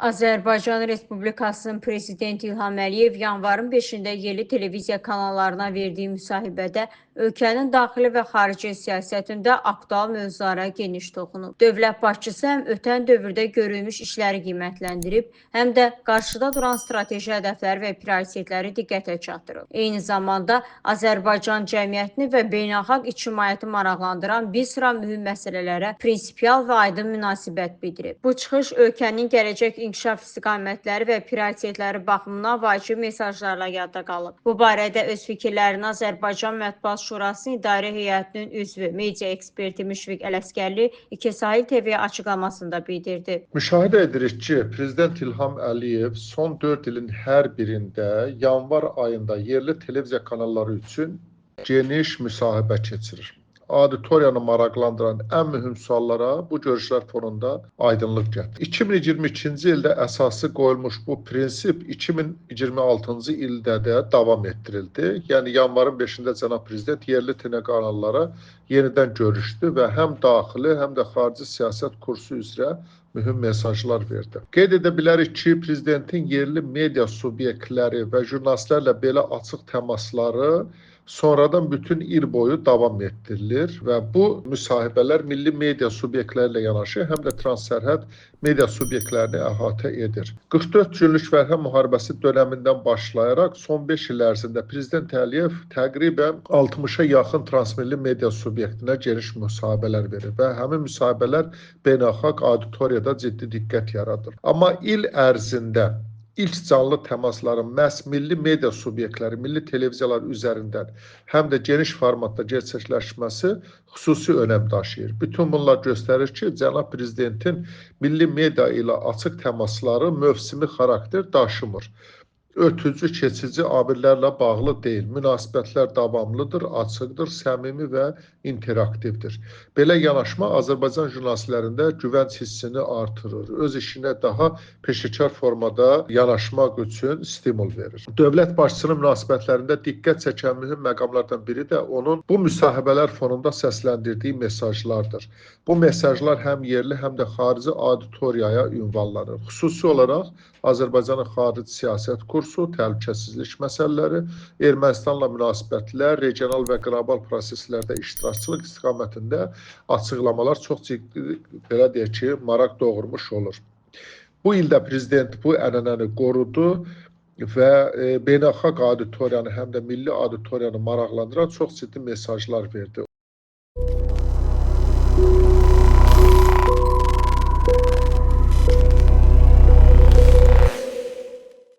Azərbaycan Respublikasının Prezidenti İlham Əliyev yanvarın 5-də yerli televiziya kanallarına verdiyi müsahibədə ölkənin daxili və xarici siyasətində aktual mövzulara geniş toxunub. Dövlət başçısı həm ötən dövrdə görülmüş işləri qiymətləndirib, həm də qarşıda duran strateji hədəfləri və prioritetləri diqqətə çatdırıb. Eyni zamanda Azərbaycan cəmiyyətini və beynəlxalq ictimaiyyəti maraqlandıran bir sıra mühüm məsələlərə prinsipial və aydın münasibət bildirib. Bu çıxış ölkənin gələcək inkişaf istiqamətləri və prioritetləri baxımından vacib mesajlarla yadda qalıb. Bu barədə öz fikirlərini Azərbaycan Mətbuat Şurasının İdarə Heyətinin üzvü, media eksperti Müşfiq Ələsgərli İKSahil TV-yə açıqlamasında bildirdi. Müşahidə edirik ki, Prezident İlham Əliyev son 4 ilin hər birində yanvar ayında yerli televiziya kanalları üçün geniş müsahibə keçirir. Auditoriyanı maraqlandıran ən mühüm suallara bu görüşlər fonunda aydınlıq gətirir. 2022-ci ildə əsası qoyulmuş bu prinsip 2026-cı ildə də davam etdirildi. Yəni yanvarın 5-də cənab prezident yerli TV kanallara yenidən görüşdü və həm daxili, həm də xarici siyasət kursu üzrə mühüm mesajlar verdi. Qeyd edə bilərik ki, prezidentin yerli media subyektləri və jurnalistlərlə belə açıq təmasları sonradan bütün il boyu davam etdirilir və bu müsahibələr milli media subyektləri ilə yanaşı həm də transsərhəd media subyektlərini əhatə edir. 44 günlük Vətən müharibəsi dönəmindən başlayaraq son 5 il ərzində Prezident Əliyev təqribən 60-a yaxın transmilli media subyektinə geniş müsahibələr verir və həmin müsahibələr beynəlxalq auditoriyada ciddi diqqət yaradır. Amma il ərzində İlk canlı təmasların məhz milli media subyektləri, milli televiziyalar üzərindən həm də geniş formatda gerçəkləşməsi xüsusi önəm daşıyır. Bütün bunlar göstərir ki, cənab prezidentin milli media ilə açıq təmasları mövsümi xarakter daşımır. Ötücü, keçici abirlərlə bağlı deyil. Münasibətlər davamlıdır, açıqdır, səmimi və interaktivdir. Belə yanaşma Azərbaycan jurnalistlərində güvənc hissini artırır. Öz işinə daha peşəkar formada yanaşmaq üçün stimul verir. Dövlət başçısının münasibətlərində diqqət çəkən mühüm məqamlardan biri də onun bu müsahibələr fonunda səsləndirdiyi mesajlardır. Bu mesajlar həm yerli, həm də xarici auditoriyaya ünvanlanır. Xüsusi olaraq Azərbaycanın xarici siyasət kursu, təhlükəsizlik məsələləri, Ermənistanla münasibətlər, regional və qlobal proseslərdə iştirakçılıq istiqamətində açıqlamalar çox ciddi, belə deyək ki, maraq doğurmuş olur. Bu ildə prezident bu ənənəni qorudu və beynəlxalq auditoriyanı, həm də milli auditoriyanı maraqlandıran çox ciddi mesajlar verdi.